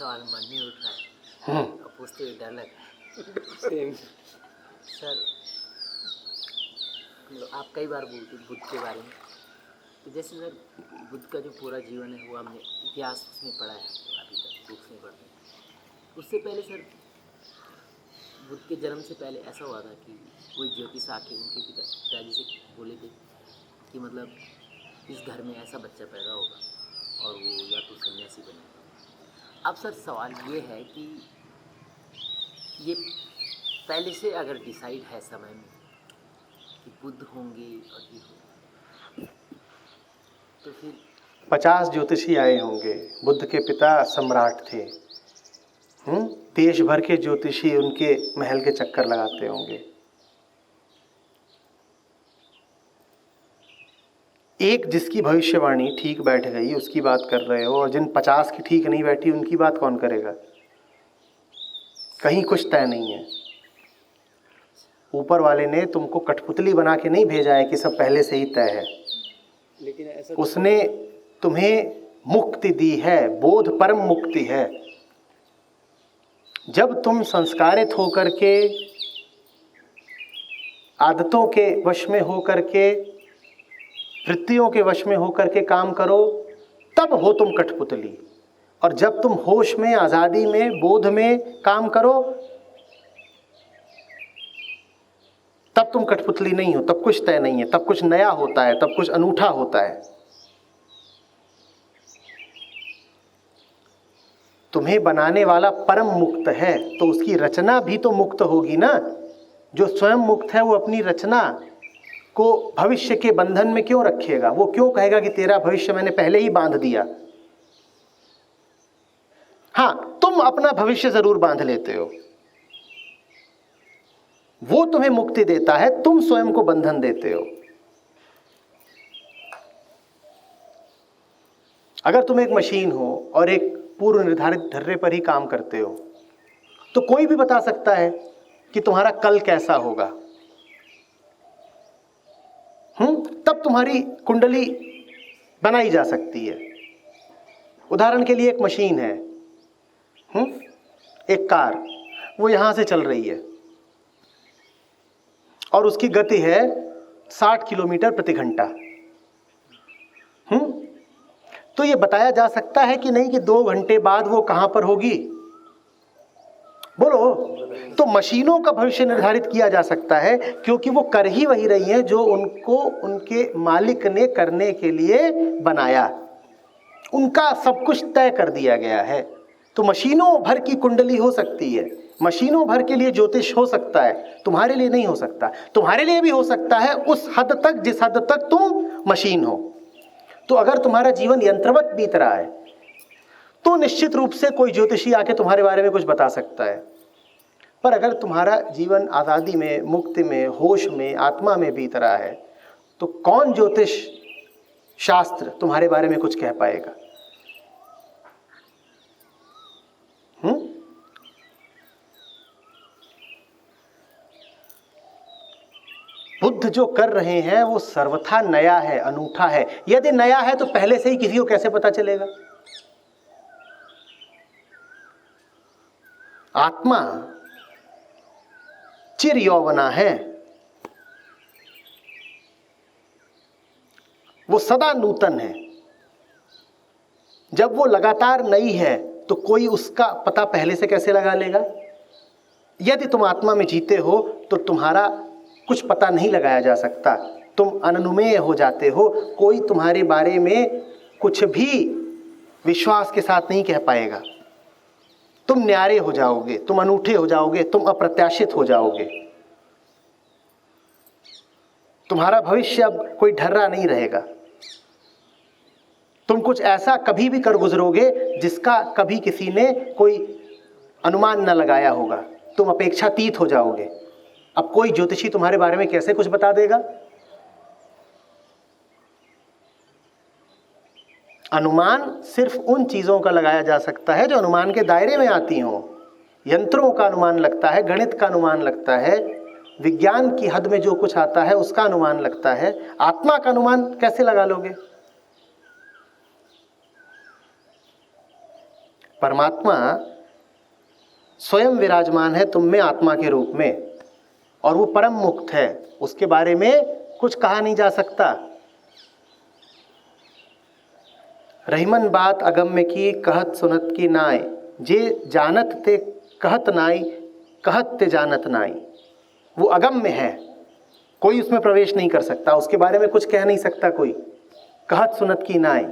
सवाल मन नहीं उठ रहा है, अब पूछते हुए डर लग रहा है। सर आप कई बार बोलते बुद्ध के बारे में, तो जैसे सर बुद्ध का जो पूरा जीवन है वो हमने इतिहास उसमें पढ़ा है, अभी तक बुक्स में पढ़ते हैं। उससे पहले सर बुद्ध के जन्म से पहले ऐसा हुआ था कि कोई ज्योतिष आके उनके पिताजी से बोले थे कि मतलब इस घर में ऐसा बच्चा पैदा होगा और वो या तो सन्यासी बनेगा। अब सर सवाल ये है कि ये पहले से अगर डिसाइड है समय में कि बुद्ध होंगे और ये होंगे, तो फिर 50 ज्योतिषी आए होंगे। बुद्ध के पिता सम्राट थे। देश भर के ज्योतिषी उनके महल के चक्कर लगाते होंगे। एक जिसकी भविष्यवाणी ठीक बैठ गई उसकी बात कर रहे हो, और जिन 50 की ठीक नहीं बैठी उनकी बात कौन करेगा? कहीं कुछ तय नहीं है। ऊपर वाले ने तुमको कठपुतली बना के नहीं भेजा है कि सब पहले से ही तय है, लेकिन ऐसा उसने तुम्हें मुक्ति दी है। बोध परम मुक्ति है। जब तुम संस्कारित होकर के, आदतों के वश में होकर के, वृत्तियों के वश में होकर के काम करो, तब हो तुम कठपुतली। और जब तुम होश में, आज़ादी में, बोध में काम करो, तब तुम कठपुतली नहीं हो। तब कुछ तय नहीं है, तब कुछ नया होता है, तब कुछ अनूठा होता है। तुम्हें बनाने वाला परम मुक्त है, तो उसकी रचना भी तो मुक्त होगी ना। जो स्वयं मुक्त है वो अपनी रचना को भविष्य के बंधन में क्यों रखेगा? वो क्यों कहेगा कि तेरा भविष्य मैंने पहले ही बांध दिया? हाँ, तुम अपना भविष्य जरूर बांध लेते हो, वो तुम्हें मुक्ति देता है, तुम स्वयं को बंधन देते हो। अगर तुम एक मशीन हो और एक पूर्व निर्धारित ढर्रे पर ही काम करते हो, तो कोई भी बता सकता है कि तुम्हारा कल कैसा होगा। तब तुम्हारी कुंडली बनाई जा सकती है। उदाहरण के लिए एक मशीन है, एक कार, वो यहां से चल रही है और उसकी गति है 60 किलोमीटर प्रति घंटा। तो ये बताया जा सकता है कि नहीं कि 2 घंटे बाद वो कहां पर होगी? बोलो। तो मशीनों का भविष्य निर्धारित किया जा सकता है, क्योंकि वो कर ही वही रही है जो उनको उनके मालिक ने करने के लिए बनाया। उनका सब कुछ तय कर दिया गया है। तो मशीनों भर की कुंडली हो सकती है, मशीनों भर के लिए ज्योतिष हो सकता है, तुम्हारे लिए नहीं हो सकता। तुम्हारे लिए भी हो सकता है उस हद तक जिस हद तक तुम मशीन हो। तो अगर तुम्हारा जीवन यंत्रवत बीत रहा है, तो निश्चित रूप से कोई ज्योतिषी आके तुम्हारे बारे में कुछ बता सकता है। पर अगर तुम्हारा जीवन आज़ादी में, मुक्ति में, होश में, आत्मा में बीत रहा है, तो कौन ज्योतिष शास्त्र तुम्हारे बारे में कुछ कह पाएगा? बुद्ध जो कर रहे हैं वो सर्वथा नया है, अनूठा है। यदि नया है तो पहले से ही किसी को कैसे पता चलेगा? आत्मा चिर यौवना है, वो सदा नूतन है। जब वो लगातार नई है तो कोई उसका पता पहले से कैसे लगा लेगा? यदि तुम आत्मा में जीते हो तो तुम्हारा कुछ पता नहीं लगाया जा सकता। तुम अननुमेय हो जाते हो, कोई तुम्हारे बारे में कुछ भी विश्वास के साथ नहीं कह पाएगा। तुम न्यारे हो जाओगे, तुम अनूठे हो जाओगे, तुम अप्रत्याशित हो जाओगे। तुम्हारा भविष्य अब कोई ढर्रा नहीं रहेगा। तुम कुछ ऐसा कभी भी कर गुजरोगे जिसका कभी किसी ने कोई अनुमान न लगाया होगा। तुम अपेक्षातीत हो जाओगे। अब कोई ज्योतिषी तुम्हारे बारे में कैसे कुछ बता देगा? अनुमान सिर्फ उन चीजों का लगाया जा सकता है जो अनुमान के दायरे में आती हों। यंत्रों का अनुमान लगता है, गणित का अनुमान लगता है, विज्ञान की हद में जो कुछ आता है उसका अनुमान लगता है। आत्मा का अनुमान कैसे लगा लोगे? परमात्मा स्वयं विराजमान है तुम में आत्मा के रूप में, और वो परम मुक्त है, उसके बारे में कुछ कहा नहीं जा सकता। रहीमन बात अगम्य की कहत सुनत की नाय, जे जानत ते कहत नाई, कहत ते जानत नाई। वो अगम्य है, कोई उसमें प्रवेश नहीं कर सकता, उसके बारे में कुछ कह नहीं सकता कोई। कहत सुनत की नाय,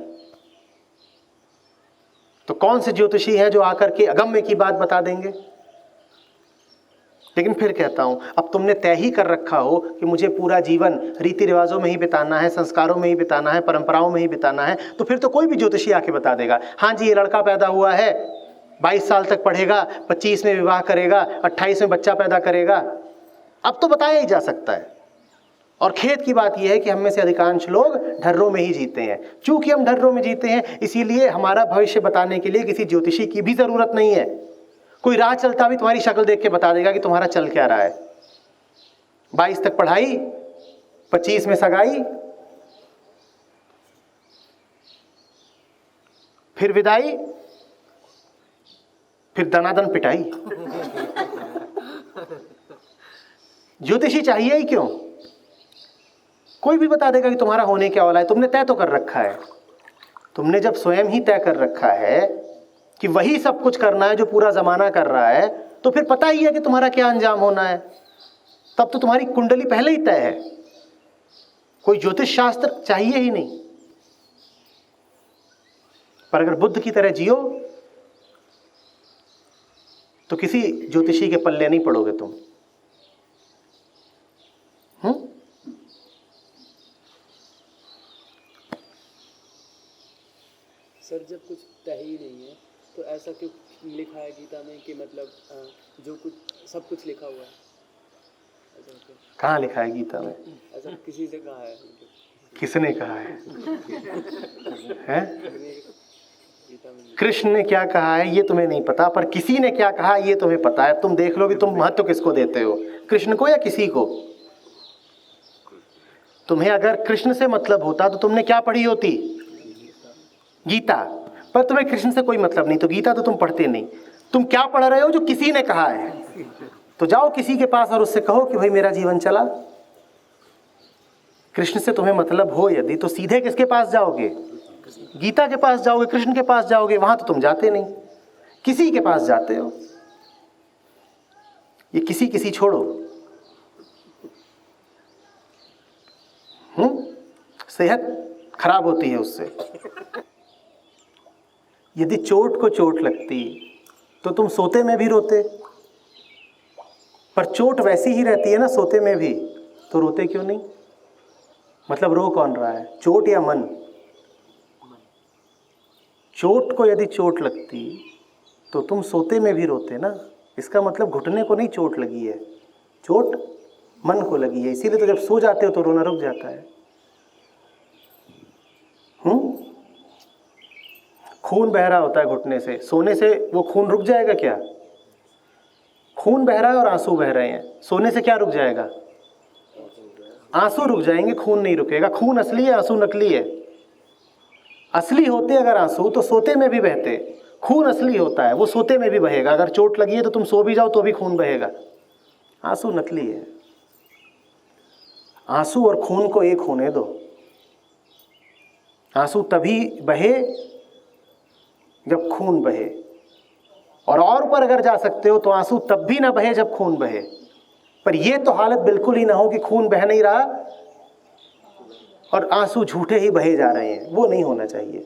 तो कौन से ज्योतिषी हैं जो आकर के अगम्य की बात बता देंगे। लेकिन फिर कहता हूं, अब तुमने तय ही कर रखा हो कि मुझे पूरा जीवन रीति रिवाजों में ही बिताना है, संस्कारों में ही बिताना है, परंपराओं में ही बिताना है, तो फिर तो कोई भी ज्योतिषी आके बता देगा, हाँ जी ये लड़का पैदा हुआ है, 22 साल तक पढ़ेगा, 25 में विवाह करेगा, 28 में बच्चा पैदा करेगा। अब तो बताया ही जा सकता है। और खेद की बात यह है कि हम में से अधिकांश लोग ढर्रों में ही जीते हैं। चूंकि हम ढर्रों में जीते हैं, इसीलिए हमारा भविष्य बताने के लिए किसी ज्योतिषी की भी जरूरत नहीं है। कोई राह चलता भी तुम्हारी शक्ल देख के बता देगा कि तुम्हारा चल क्या रहा है। 22 तक पढ़ाई, 25 में सगाई, फिर विदाई, फिर दनादन पिटाई। ज्योतिषी चाहिए ही क्यों? कोई भी बता देगा कि तुम्हारा होने क्या वाला है। तुमने तय तो कर रखा है। तुमने जब स्वयं ही तय कर रखा है कि वही सब कुछ करना है जो पूरा जमाना कर रहा है, तो फिर पता ही है कि तुम्हारा क्या अंजाम होना है। तब तो तुम्हारी कुंडली पहले ही तय है, कोई ज्योतिष शास्त्र चाहिए ही नहीं। पर अगर बुद्ध की तरह जियो तो किसी ज्योतिषी के पल्ले नहीं पड़ोगे तुम। सर जब कुछ तय ही नहीं है तो ऐसा क्यों लिखा है गीता में कि मतलब जो कुछ सब कुछ लिखा हुआ है? ऐसा क्यों? कहाँ लिखा है गीता में? ऐसा किसी से कहा है? किसने कहा है? हैं? गीता में कृष्ण ने क्या कहा है ये तुम्हें नहीं पता, पर किसी ने क्या कहा ये तुम्हें पता है। तुम देख लो कि तुम महत्व किसको देते हो, कृष्ण को या किसी को। तुम्हें अगर कृष्ण से मतलब होता तो तुमने क्या पढ़ी होती? गीता। पर तुम्हें कृष्ण से कोई मतलब नहीं, तो गीता तो तुम पढ़ते नहीं। तुम क्या पढ़ रहे हो? जो किसी ने कहा है। तो जाओ किसी के पास और उससे कहो कि भाई मेरा जीवन चला। कृष्ण से तुम्हें मतलब हो यदि, तो सीधे किसके पास जाओगे? गीता के पास जाओगे, कृष्ण के पास जाओगे। वहां तो तुम जाते नहीं, किसी के पास जाते हो। ये किसी किसी छोड़ो। सेहत खराब होती है उससे। यदि चोट को चोट लगती तो तुम सोते में भी रोते, पर चोट वैसी ही रहती है ना सोते में भी, तो रोते क्यों नहीं? मतलब रो कौन रहा है, चोट या मन? चोट को यदि चोट लगती तो तुम सोते में भी रोते ना। इसका मतलब घुटने को नहीं चोट लगी है, चोट मन को लगी है। इसीलिए तो जब सो जाते हो तो रोना रुक जाता है। खून बह रहा होता है घुटने से, सोने से वो खून रुक जाएगा क्या? खून बह रहा है और आंसू बह रहे हैं, सोने से क्या रुक जाएगा? आंसू रुक जाएंगे, खून नहीं रुकेगा। खून असली है, आंसू नकली है। असली होते अगर आंसू तो सोते में भी बहते। खून असली होता है, वो सोते में भी बहेगा। अगर चोट लगी है तो तुम सो भी जाओ तो भी खून बहेगा। आंसू नकली है। आंसू और खून को एक होने दो। आंसू तभी बहे जब खून बहे, और ऊपर अगर जा सकते हो तो आंसू तब भी ना बहे जब खून बहे। पर यह तो हालत बिल्कुल ही ना हो कि खून बह नहीं रहा और आंसू झूठे ही बहे जा रहे हैं, वो नहीं होना चाहिए।